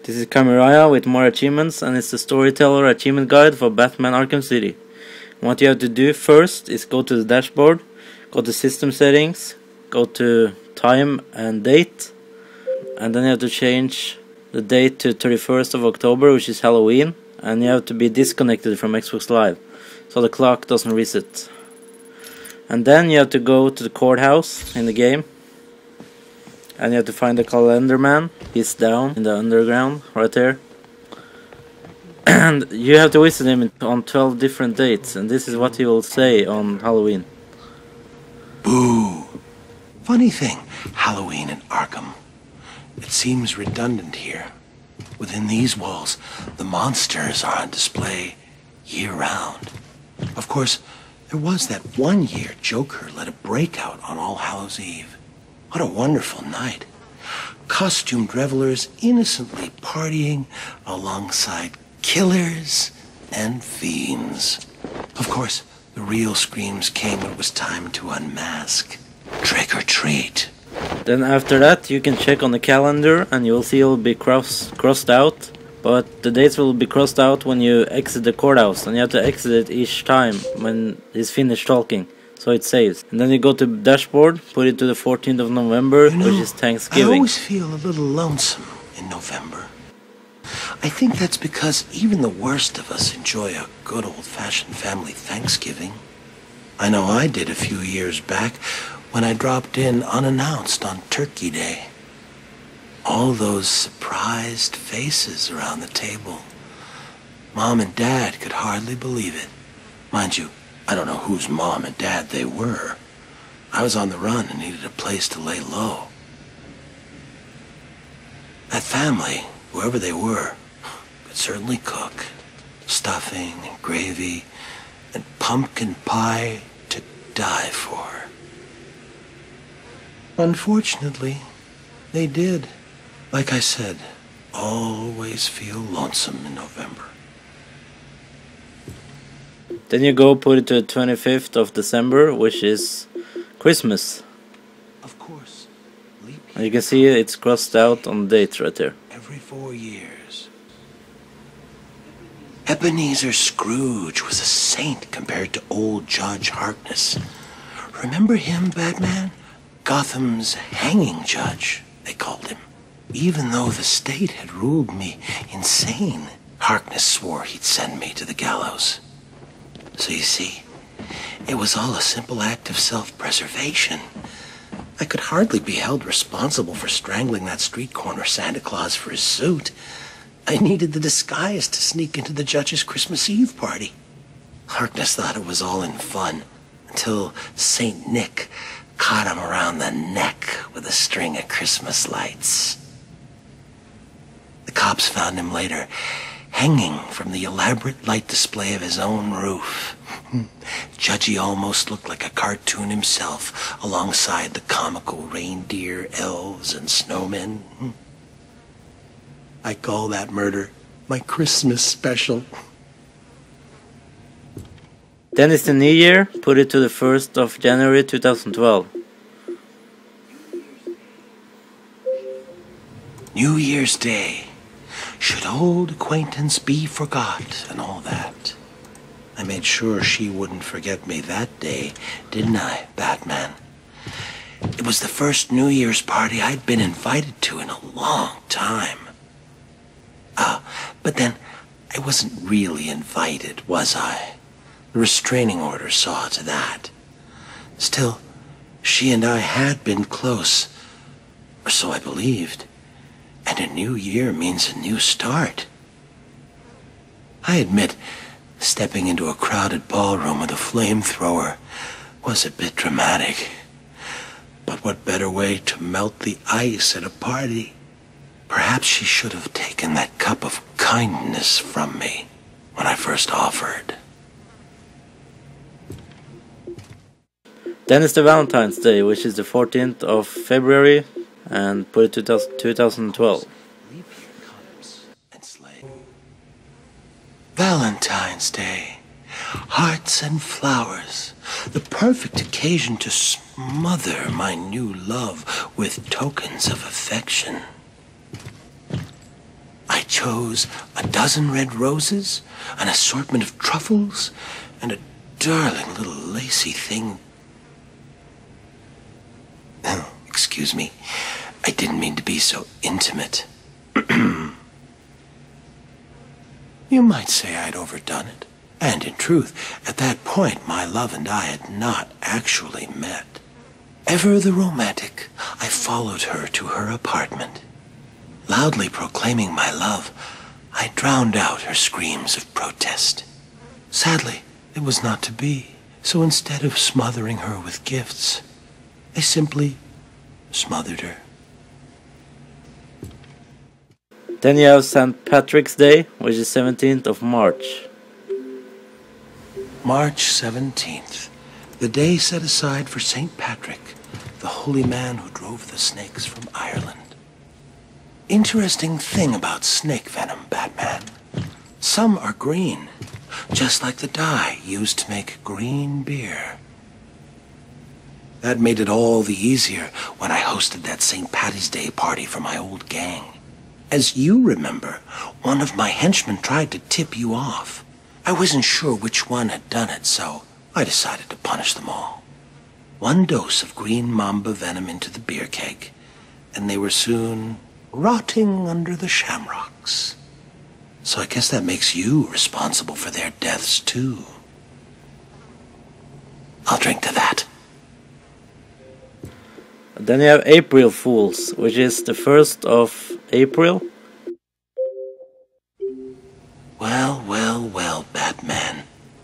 This is KamiRaja with more achievements, and it's the Storyteller achievement guide for Batman Arkham City. What you have to do first is go to the dashboard, go to system settings, go to time and date, and then you have to change the date to 31st of October, which is Halloween, and you have to be disconnected from Xbox Live, so the clock doesn't reset. And then you have to go to the courthouse in the game, and you have to find the calendar man. He's down in the underground right there. And you have to visit him on 12 different dates, and this is what he will say on Halloween. Boo! Funny thing, Halloween in Arkham. It seems redundant here. Within these walls, the monsters are on display year-round. Of course, there was that one year Joker led a breakout on All Hallows Eve. What a wonderful night. Costumed revelers innocently partying alongside killers and fiends. Of course, the real screams came when it was time to unmask. Trick or treat. Then after that you can check on the calendar and you'll see it will be crossed out. But the dates will be crossed out when you exit the courthouse, and you have to exit it each time when he's finished talking, so it saves. And then you go to dashboard, put it to the 14th of November, which is Thanksgiving. I always feel a little lonesome in November. I think that's because even the worst of us enjoy a good old-fashioned family Thanksgiving. I know I did a few years back when I dropped in unannounced on Turkey Day. All those surprised faces around the table. Mom and Dad could hardly believe it. Mind you, I don't know whose mom and dad they were. I was on the run and needed a place to lay low. That family, whoever they were, could certainly cook. Stuffing and gravy and pumpkin pie to die for. Unfortunately, they did. Like I said, always feel lonesome in November. Then you go put it to the 25th of December, which is Christmas. Of course, And you can see it's crossed out on the date right there. every 4 years. Ebenezer Scrooge was a saint compared to old Judge Harkness. Remember him, Batman? Gotham's hanging judge, they called him. Even though the state had ruled me insane, Harkness swore he'd send me to the gallows. So you see, it was all a simple act of self-preservation. I could hardly be held responsible for strangling that street corner Santa Claus for his suit. I needed the disguise to sneak into the judge's Christmas Eve party. Harkness thought it was all in fun, until Saint Nick caught him around the neck with a string of Christmas lights. The cops found him later, hanging from the elaborate light display of his own roof. Judgy almost looked like a cartoon himself, alongside the comical reindeer, elves, and snowmen. I call that murder my Christmas special. Then it's the New Year, put it to the 1st of January 2012. New Year's Day. Should old acquaintance be forgot and all that. I made sure she wouldn't forget me that day, didn't I, Batman? It was the first New Year's party I'd been invited to in a long time. But then I wasn't really invited, was I? The restraining order saw to that. Still, she and I had been close, or so I believed. And a new year means a new start. I admit, stepping into a crowded ballroom with a flamethrower was a bit dramatic. But what better way to melt the ice at a party? Perhaps she should have taken that cup of kindness from me when I first offered. Then it's the Valentines Day, which is the 14th of February, and put it to 2012. Valentine's Day. Hearts and flowers. The perfect occasion to smother my new love with tokens of affection. I chose a dozen red roses, an assortment of truffles, and a darling little lacy thing. Oh, excuse me. I didn't mean to be so intimate. You might say I'd overdone it. And in truth, at that point, my love and I had not actually met. Ever the romantic, I followed her to her apartment. Loudly proclaiming my love, I drowned out her screams of protest. Sadly, it was not to be, so instead of smothering her with gifts, I simply smothered her. Then you have St. Patrick's Day, which is 17th of March. March 17th, the day set aside for St. Patrick, the holy man who drove the snakes from Ireland. Interesting thing about snake venom, Batman. Some are green, just like the dye used to make green beer. That made it all the easier when I hosted that St. Patty's Day party for my old gang. As you remember, one of my henchmen tried to tip you off. I wasn't sure which one had done it, so I decided to punish them all. 1 dose of green mamba venom into the beer keg, and they were soon rotting under the shamrocks. So I guess that makes you responsible for their deaths, too. I'll drink to that. Then you have April Fools, which is the 1st of April. Well, well, well, Batman.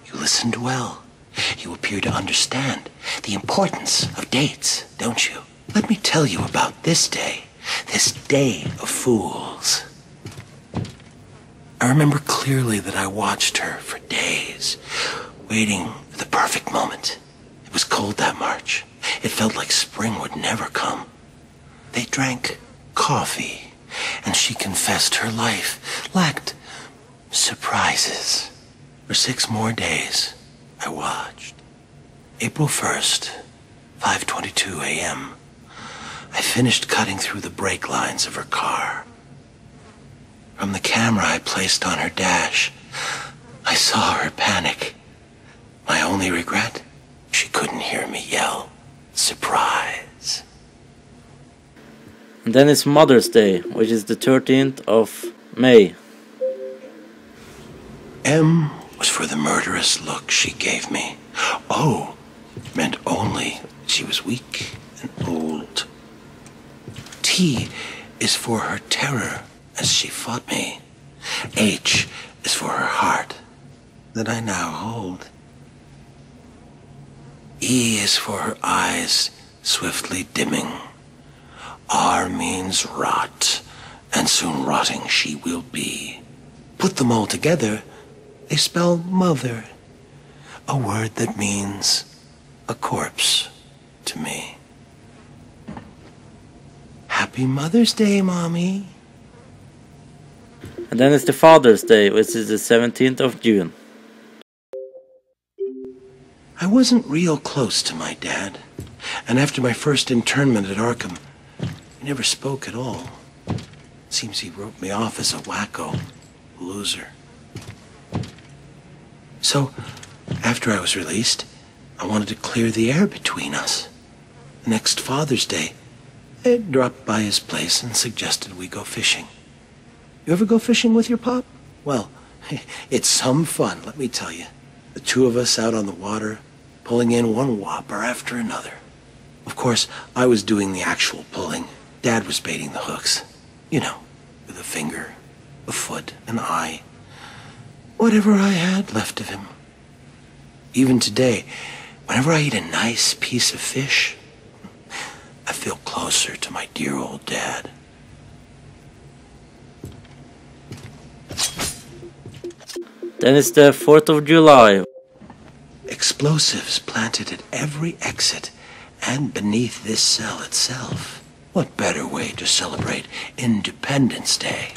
You listened well. You appear to understand the importance of dates, don't you? Let me tell you about this day of fools. I remember clearly that I watched her for days, waiting for the perfect moment. It was cold that March. It felt like spring would never come. They drank coffee, and she confessed her life lacked surprises. For 6 more days, I watched. April 1st, 5:22 a.m. I finished cutting through the brake lines of her car. From the camera I placed on her dash, I saw her panic. My only regret, she couldn't hear me yell, "Surprise." And then it's Mother's Day, which is the 13th of May. M was for the murderous look she gave me. O meant only she was weak and old. T is for her terror as she fought me. H is for her heart that I now hold. E is for her eyes swiftly dimming. R means rot, and soon rotting she will be. Put them all together, they spell mother, a word that means a corpse to me. Happy Mother's Day, Mommy. And then it's the Father's Day, which is the 17th of June. I wasn't real close to my dad, and after my first internment at Arkham, he never spoke at all. Seems he wrote me off as a wacko, loser. So, after I was released, I wanted to clear the air between us. Next Father's Day, I dropped by his place and suggested we go fishing. You ever go fishing with your pop? Well, it's some fun, let me tell you. The 2 of us out on the water, pulling in one whopper after another. Of course, I was doing the actual pulling. Dad was baiting the hooks. You know, with a finger, a foot, an eye. Whatever I had left of him. Even today, whenever I eat a nice piece of fish, I feel closer to my dear old dad. Then it's the 4th of July. Explosives planted at every exit and beneath this cell itself. What better way to celebrate Independence Day?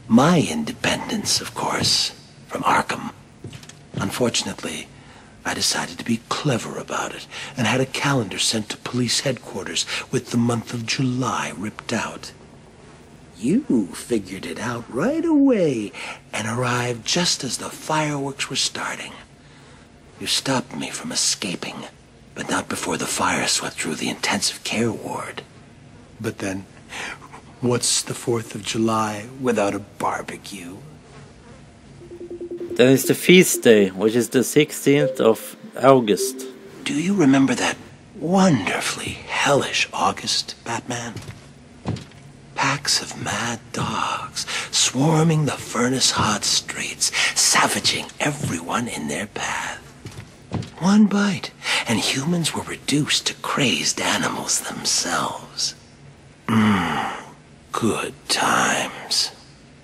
My independence, of course, from Arkham. Unfortunately, I decided to be clever about it and had a calendar sent to police headquarters with the month of July ripped out. You figured it out right away and arrived just as the fireworks were starting. You stopped me from escaping, but not before the fire swept through the intensive care ward. But then, what's the 4th of July without a barbecue? Then it's the feast day, which is the 16th of August. Do you remember that wonderfully hellish August, Batman? Packs of mad dogs swarming the furnace-hot streets, savaging everyone in their path. One bite, and humans were reduced to crazed animals themselves. Good times.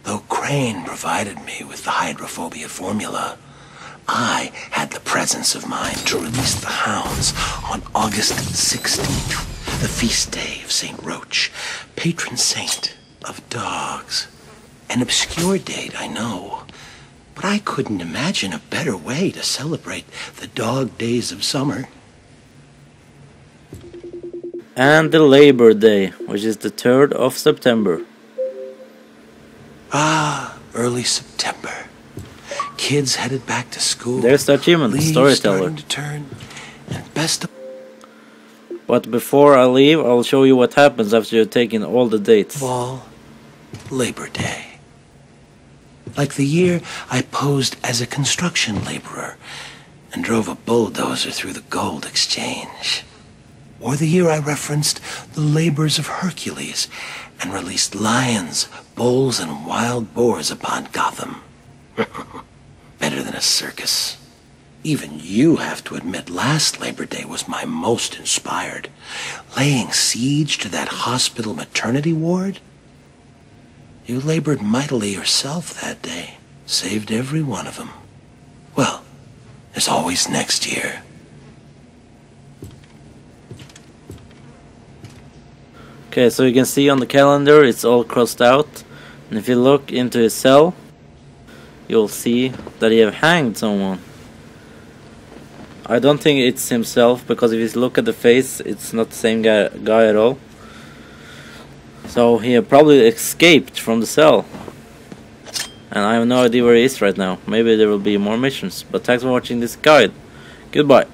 Though Crane provided me with the hydrophobia formula, I had the presence of mind to release the hounds on August 16th, the feast day of St. Roach, patron saint of dogs. An obscure date, I know, but I couldn't imagine a better way to celebrate the dog days of summer. And the Labor Day, which is the 3rd of September. Ah, early September. Kids headed back to school. There's the achievement, Leaves Storyteller. starting to turn, and best of But before I leave, I'll show you what happens after you've taken all the dates. all, Labor Day. Like the year I posed as a construction laborer and drove a bulldozer through the gold exchange. Or the year I referenced the labors of Hercules and released lions, bulls, and wild boars upon Gotham. Better than a circus. Even you have to admit last Labor Day was my most inspired. Laying siege to that hospital maternity ward? You labored mightily yourself that day. Saved every one of them. Well, there's always next year. Okay, so you can see on the calendar it's all crossed out. And if you look into his cell, you'll see that he have hanged someone. I don't think it's himself, because if you look at the face, it's not the same guy at all. So he probably escaped from the cell. And I have no idea where he is right now. Maybe there will be more missions. But thanks for watching this guide. Goodbye.